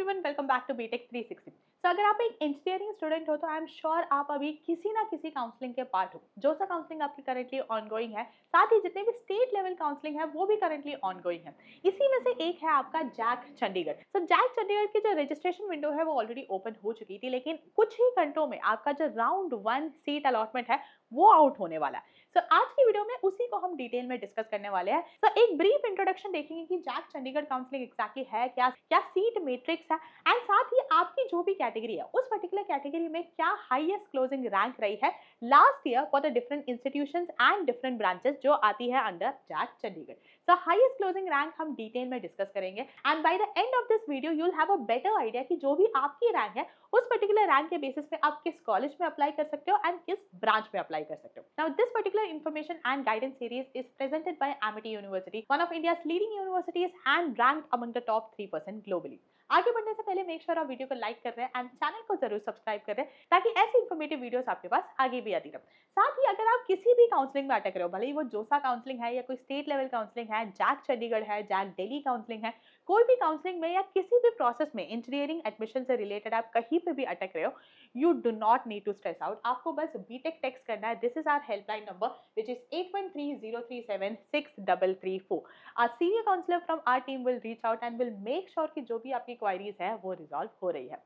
Everyone, welcome back to BTech 360। So अगर आप एक इंजीनियरिंग स्टूडेंट हो तो आई एम श्योर आप अभी किसी ना किसी काउंसलिंग के पार्ट हो। जो सा काउंसलिंग आपकी करेंटली ऑनगोइंग है, साथ ही जितने भी स्टेट लेवल काउंसलिंग है वो भी करेंटली ऑनगोइंग है। इसी में से एक है आपका जैक चंडीगढ़। सो जैक चंडीगढ़ की जो रजिस्ट्रेशन विंडो है वो ऑलरेडी ओपन हो चुकी थी, लेकिन कुछ ही घंटों में आपका जो राउंड 1 सीट अलॉटमेंट है वो आउट होने वाला है। आज की वीडियो में उसी को हम डिटेल में डिस्कस करने वाले हैं। एक ब्रीफ इंट्रोडक्शन देखेंगे कि जैक चंडीगढ़ काउंसलिंग एग्जैक्टली है क्या, क्या सीट मैट्रिक्स है, एंड साथ ही आपकी जो भी कैटेगरी है उस पर्टिकुलर कैटेगरी में क्या हाईएस्ट क्लोजिंग रैंक रही है last year for the different institutions and different branches जो आती है under JAC Chandigarh. Highest closing rank हम डिटेल में डिस्कस करेंगे and by the end of this video you will have a better idea कि जो भी आपकी रैंक है उस पर्टिकुलर रैंक के बेसिस पे आप किस कॉलेज में अप्लाई कर सकते हो एंड किस ब्रांच में अप्लाई कर सकते हो। Now this particular information and guidance series is presented by Amity University, one of India's leading universities and ranked among the top 3% globally. आगे बढ़ने से पहले मेक श्योर आप वीडियो को लाइक कर रहे हैं एंड चैनल को जरूर सब्सक्राइब कर रहे हैं ताकि ऐसी इंफॉर्मेटिव वीडियोस आपके पास आगे भी आती रहे। साथ ही अगर आप किसी भी काउंसलिंग में अटक रहे हो, भले ही वो जोसा काउंसलिंग है या कोई स्टेट लेवल काउंसलिंग है, जैक चंडीगढ़ है, जैक दिल्ली काउंसलिंग है, कोई भी काउंसलिंग में या किसी भी प्रोसेस में इंजीनियरिंग एडमिशन से रिलेटेड आप कहीं पे भी अटक रहे हो, you do not need to stress out. आपको बस बीटेक टेक्स्ट करना है। This is our helpline number which is 8130376334. Our senior counselor from our team will reach out and will make sure कि जो भी आपकी क्वारीज है वो रिजॉल्व हो रही है।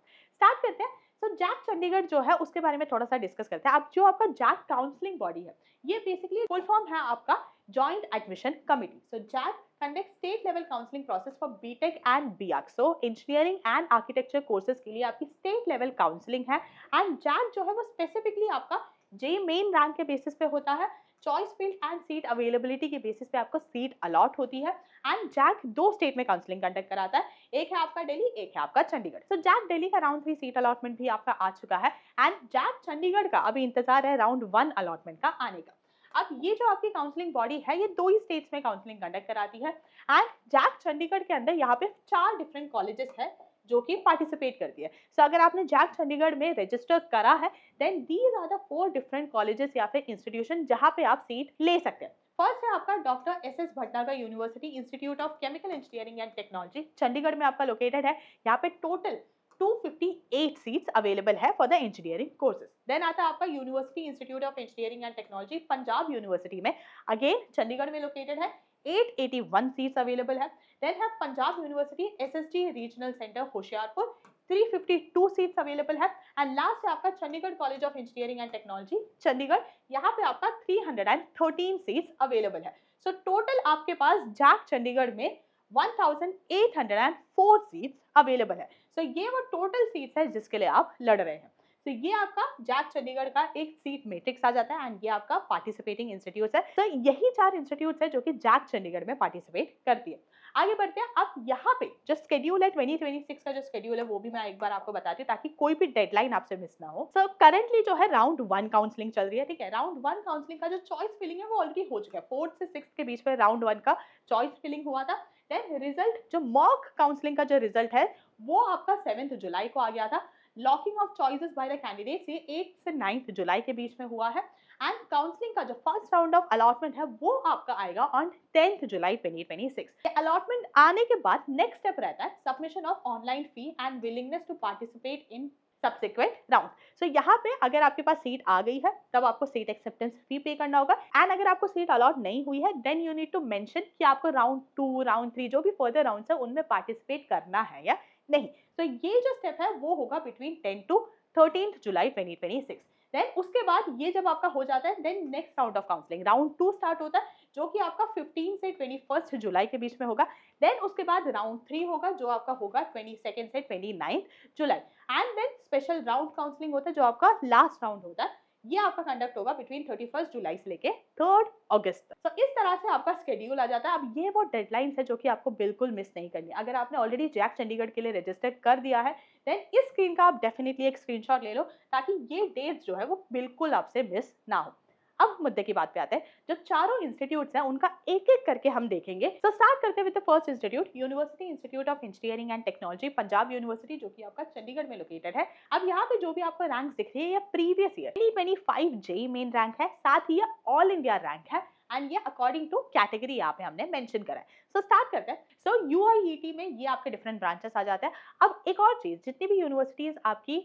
स्टार्ट करते हैं। जैक चंडीगढ़ जो है उसके बारे में थोड़ा सा डिस्कस करते हैं। अब जो आपका जैक काउंसलिंग बॉडी है ये बेसिकली फुल फॉर्म है आपका joint admission committee. JAC conduct state level counseling process for BTech and BArch, so engineering and architecture courses के लिए आपकी state level counseling है। and जैक जो है वो स्पेसिफिकली आपका जे मेन रैंक के बेसिस पे होता है, choice field and seat availability के बेसिस पे आपको सीट अलॉट होती है। एंड जैक दो स्टेट में काउंसलिंग कंडक्ट कराता है, एक है आपका दिल्ली, एक है आपका चंडीगढ़। जैक दिल्ली का राउंड 3 सीट अलॉटमेंट भी आपका आ चुका है एंड जैक चंडीगढ़ का अभी इंतजार है राउंड 1 अलॉटमेंट का आने का। अब ये जो आपकी काउंसलिंग बॉडी है ये दो ही स्टेट्स में काउंसलिंग कंडक्ट कराती है एंड जैक चंडीगढ़ के अंदर यहाँ पे 4 डिफरेंट कॉलेजेस है जो कि पार्टिसिपेट करती है। अगर आपने जैक चंडीगढ़ में रजिस्टर करा है then these are the 4 different colleges या फिर इंस्टीट्यूशन जहाँ पे आप सीट ले सकते हैं। फर्स्ट है आपका doctor S Bhatnagar university institute of chemical engineering and technology, Chandigarh में आपका लोकेटेड है। यहाँ पे टोटल 258 सीट्स अवेलेबल है for the engineering courses. Then आता है आपका university institute of engineering and technology Punjab university में, अगेन चंडीगढ़ में लोकेटेड है, 881 सीट्स अवेलेबल है। देन है Punjab university SSD regional centre Hoshiarpur, 352 seats available है। एंड लास्ट है आपका Chandigarh college of engineering and technology Chandigarh, यहाँ पे आपका 313 सीट्स अवेलेबल है। टोटल आपके पास जैक चंडीगढ़ में 1804 सीट्स अवेलेबल है। ये वो टोटल सीट्स है जिसके लिए आप लड़ रहे हैं। ये आपका जैक चंडीगढ़ का एक सीट मैट्रिक्स आ जाता है एंड ये आपका पार्टिसिपेटिंग इंस्टीट्यूट है। यही 4 इंस्टीट्यूट है जो कि जैक चंडीगढ़ में पार्टिसिपेट करती है। आगे बढ़ते हैं। अब यहाँ पे जो स्केड्यूल है 2026 का जो स्केड्यूल है वो भी मैं एक बार आपको बताती हूँ ताकि कोई भी डेडलाइन आपसे मिस ना हो। करंटली जो है राउंड 1 काउंसलिंग चल रही है, ठीक है। राउंड 1 काउंसलिंग का जो चॉइस फिलिंग है वो ऑलरेडी हो चुका है। 4th से 6th के बीच में राउंड 1 का चॉइस फिलिंग हुआ था। देन रिजल्ट जो मॉक काउंसलिंग का जो रिजल्ट है वो आपका 7 जुलाई को आ गया था। Locking of choices by the candidates ये 8 से 9 जुलाई के बीच में हुआ है एंड काउंसलिंग का जो फर्स्ट राउंड ऑफ अलॉटमेंट है वो आपका आएगा ऑन 10 जुलाई 2026। अलॉटमेंट आने के बाद नेक्स्ट स्टेप रहता है submission of online fee and willingness to participate in subsequent round. यहाँ पे अगर आपके पास सीट आ गई है तब आपको सीट एक्सेप्टेंस फी पे करना होगा एंड अगर आपको सीट अलॉट नहीं हुई है then you need to mention कि आपको राउंड 2, राउंड 3 जो भी फर्दर राउंड्स है उनमें पार्टिसिपेट करना है या नहीं। ये जो स्टेप है वो होगा बिटवीन 10 to 13 जुलाई 2026। देन उसके बाद ये जब आपका हो जाता है then next round of counselling round 2 start होता है जो कि आपका 15 से 21 जुलाई के बीच में होगा। देन उसके बाद राउंड 3 होगा जो आपका होगा 22 से 29 जुलाई and then special round counselling होता है जो आपका लास्ट राउंड होता है, ये आपका कंडक्ट होगा बिटवीन 31 जुलाई से लेके 3 अगस्त तक। इस तरह से आपका स्केड्यूल आ जाता है। अब ये वो डेडलाइंस है जो कि आपको बिल्कुल मिस नहीं करनी। अगर आपने ऑलरेडी जैक चंडीगढ़ के लिए रजिस्टर कर दिया है देन इस स्क्रीन का आप डेफिनेटली एक स्क्रीनशॉट ले लो ताकि ये डेट्स जो है वो बिल्कुल आपसे मिस ना हो। अब मुद्दे की बात पे आते हैं। जो चारों इंस्टीट्यूट्स हैं उनका एक एक करके हम देखेंगे। स्टार्ट करते हैं with the first institute, university institute of engineering and technology Punjab university जो कि आपका चंडीगढ़ में लोकेटेड है। अब यहाँ पे जो भी आपको रैंक दिख रही है ये previous year 2025 JEE main rank है, साथ ही ये ऑल इंडिया रैंक है एंड ये अकॉर्डिंग टू कैटेगरी यहाँ पे हमने मेंशन करा है। सो स्टार्ट करते हैं। सो यूआईईटी में ये आपके डिफरेंट ब्रांचेस आ जाते हैं। अब एक और चीज, जितनी भी यूनिवर्सिटीज आपकी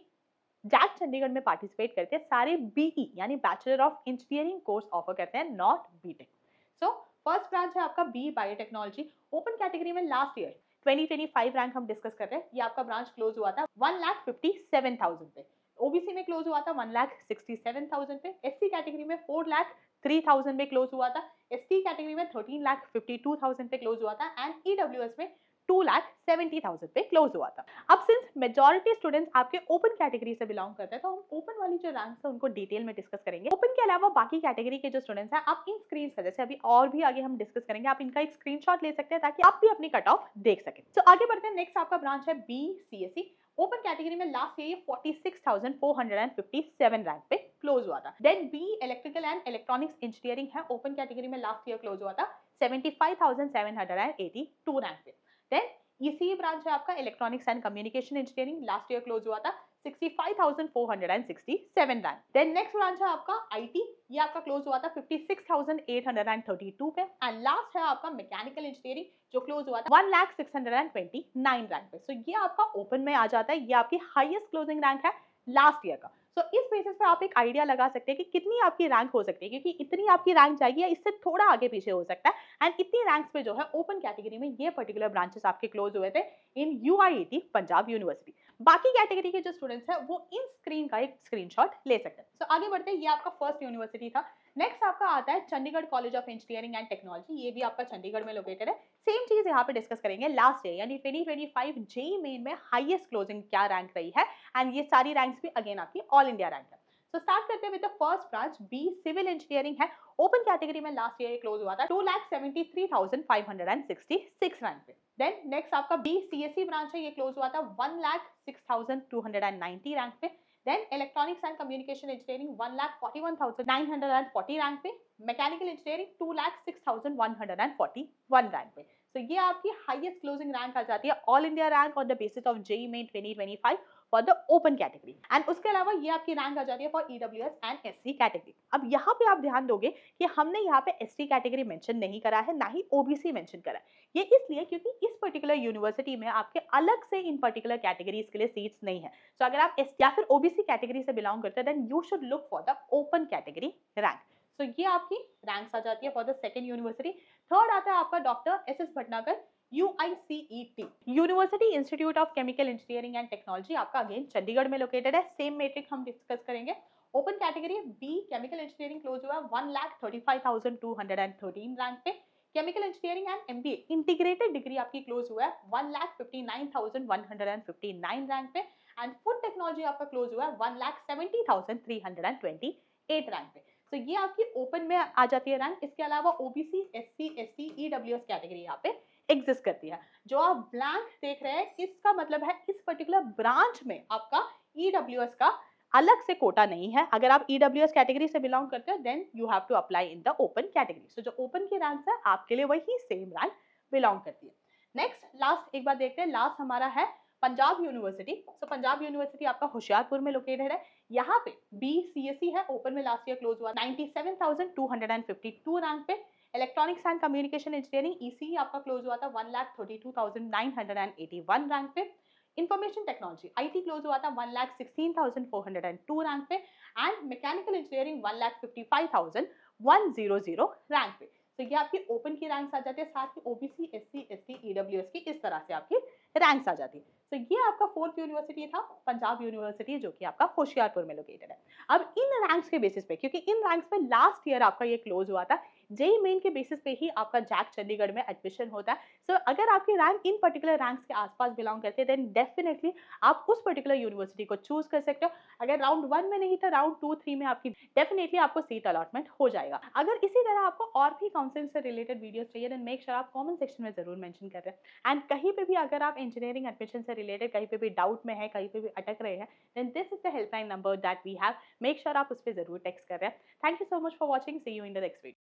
जैक चंडीगढ़ में पार्टिसिपेट करते हैं, सारे बीई यानी bachelor of engineering course offer करते हैं, not BTech. So first branch है आपका बी बायोटेक्नोलॉजी। ओपन कैटेगरी में लास्ट ईयर 2025 रैंक हम डिस्कस कर रहे हैं। ये आपका ब्रांच क्लोज हुआ था 1,57,000 पे। ओबीसी में क्लोज हुआ था 1,67,000 पे। एससी कैटेगरी में 4,03,000 पे क्लोज हुआ था। एसटी कैटेगरी में 13,52,000 पे क्लोज हुआ था एंड ईडब्ल्यूएस में 2,70,000 पे क्लोज हुआ था। अब सिंस मेजॉरिटी स्टूडेंट्स आपके ओपन कैटेगरी से बिलोंग करते हैं, तो हम ओपन वाली जो रैंक्स है उनको डिटेल में डिस्कस करेंगे। ओपन के अलावा बाकी कैटेगरी के जो स्टूडेंट्स हैं, आप इन स्क्रीन का, जैसे अभी और भी आगे हम डिस्कस करेंगे, आप इनका एक स्क्रीनशॉट ले सकते हैं ताकि आप भी अपनी कट ऑफ देख सकें। तो आगे बढ़ते हैं। नेक्स्ट आपका ब्रांच है बीसीएससी। ओपन कैटेगरी में लास्ट ईयर 46,457 रैंक पे क्लोज हुआ था। Then B electrical and electronics engineering है। ओपन कैटेगरी में लास्ट ईयर क्लोज हुआ था 75,782 रैंक पे। देन ECE ब्रांच है आपका electronics and communication engineering. Last year close हुआ था 65,467 रैंक। देन नेक्स्ट ब्रांच है आपका आईटी। ये आपका क्लोज हुआ था 56,832 पे। एंड लास्ट है आपका मैकेनिकल इंजीनियरिंग, जो क्लोज हुआ था 1,629 रैंक पे। सो ये आपका ओपन में आ जाता है। ये आपकी हाईएस्ट क्लोजिंग रैंक है लास्ट ईयर का। सो इस बेसिस पे आप एक आइडिया लगा सकते हैं कि कितनी आपकी रैंक हो सकती है, क्योंकि इतनी आपकी रैंक जाएगी या इससे थोड़ा आगे पीछे हो सकता है। एंड इतनी रैंक्स पे जो है ओपन कैटेगरी में ये पर्टिकुलर ब्रांचेस आपके क्लोज हुए थे इन यूआईईटी पंजाब यूनिवर्सिटी। बाकी कैटेगरी के जो स्टूडेंट्स हैं वो इन स्क्रीन का एक स्क्रीनशॉट ले सकते हैं। सो आगे बढ़ते हैं। ये आपका फर्स्ट यूनिवर्सिटी था। नेक्स्ट आपका आता है Chandigarh college of engineering and technology. ये भी आपका चंडीगढ़ में लोकेटेड है। सेम चीज यहाँ पे डिस्कस करेंगे। लास्ट ईयर यानी 2025 जेई मेन में हाईएस्ट क्लोजिंग क्या रैंक रही है, एंड ये सारी रैंक्स भी अगेन आपकी ऑल इंडिया रैंक है। सो स्टार्ट करते हैं with the first branch B civil engineering है। ओपन कैटेगरी में लास्ट ईयर क्लोज हुआ था 2,73,566 रैंक पे। देन नेक्स्ट आपका बी सीएससी ब्रांच है। ये क्लोज हुआ था 1,06,290 रैंक पे। Then electronics and communication engineering 1,41,940 rank पे। मैकेनिकल इंजीनियरिंग 2,06,141 रैंक पे। तो ये आपकी हाईएस्ट क्लोजिंग रैंक आ जाती है, all India rank on the basis of JEE main 2025 for the open category. And उसके अलावा ये आपकी रैंक आ जाती है for EWS and SC category. अब यहाँ पे आप ध्यान दोगे कि हमने यहाँ पे एसटी कैटेगरी मेंशन नहीं करा है, ना ही ओबीसी मेंशन करा है। ये इसलिए क्योंकि इस पर्टिकुलर यूनिवर्सिटी में आपके अलग से इन पर्टिकुलर कैटेगरीज के लिए सीट्स नहीं है। सो अगर आप एस या फिर ओबीसी कैटेगरी से बिलोंग करते हैं, then you should look for the open category rank. So ये आपकी रैंक्स आ जाती है for the second university. Third आता है आपका doctor S S Bhatnagar UICET, university institute of chemical engineering and technology, आपका अगेन चंडीगढ़ में लोकेटेड है। सेम मेट्रिक हम डिस्कस करेंगे। Open category B chemical engineering close हुआ 1,35,213 रैंक पे। Chemical engineering and MBA integrated degree आपकी क्लोज हुआ है 1,59,159 रैंक पे। एंड फूड टेक्नोलॉजी आपका क्लोज हुआ है 1,70,328 रैंक पे। तो ये आपकी ओपन में आ जाती है रैंक। इसके अलावा OBC, SC, ST, EWS category यहाँ पे एग्जिस्ट करती है। जो आप ब्लैंक देख रहे हैं, इसका मतलब है इस पर्टिकुलर ब्रांच में आपका ईडब्ल्यूएस का अलग से कोटा नहीं है। अगर आप ईडब्ल्यूएस कैटेगरी से बिलोंग करते हो, then you have to apply in the open category. So जो ओपन की रैंक है आपके लिए वही सेम रैंक बिलोंग करती है। नेक्स्ट लास्ट एक बार देखते हैं। लास्ट हमारा है पंजाब यूनिवर्सिटी। सो पंजाब यूनिवर्सिटी आपका होशियारपुर में लोकेटेड है। यहाँ पे BCSE है। ओपन में लास्ट ईयर क्लोज हुआ 97,252 रैंक पे। Electronics and communication engineering ECE आपका क्लोज हुआ था 1,32,981 रैंक पे। इंफॉर्मेशन टेक्नोलॉजी IT क्लोज हुआ था 1,16,402 रैंक पे। एंड मैकेनिकल इंजीनियरिंग 1,55,100 रैंक पे। तो ये आपकी ओपन की रैंक्स आ जाती है, साथ ही ओबीसी, एससी, एसटी, ईडब्ल्यूएस की इस तरह से आपकी रैंक्स आ जाती है। तो ये आपका फोर्थ यूनिवर्सिटी था पंजाब यूनिवर्सिटी, जो कि आपका होशियारपुर में लोकेटेड है। अब इन रैंक्स के बेसिस पे, क्योंकि इन रैंक्स पे लास्ट ईयर आपका ये क्लोज हुआ था, जेईई मेन के बेसिस पे ही आपका जैक चंडीगढ़ में एडमिशन होता है। सो अगर आपकी रैंक इन पर्टिकुलर रैंक्स के आसपास बिलोंग करते हैं, देन डेफिनेटली आप उस पर्टिकुलर यूनिवर्सिटी को चूज कर सकते हो। अगर राउंड 1 में नहीं था, राउंड 2, 3 में आपकी डेफिनेटली आपको सीट अलॉटमेंट हो जाएगा। अगर इसी तरह आपको और भी काउंसलिंग से रिलेटेड वीडियोस चाहिए, देन मेक श्योर आप कमेंट सेक्शन में जरूर मेंशन कर रहे हैं। एंड कहीं पे भी अगर आप इंजीनियरिंग एडमिशन से रिलेटेड कहीं पे भी डाउट में है, कहीं पे भी अटक रहे हैं, then this is the helpline number that we have. Make sure आप उस पर जरूर टेक्स्ट कर रहे हैं। Thank you so much for watching. See you in the next video.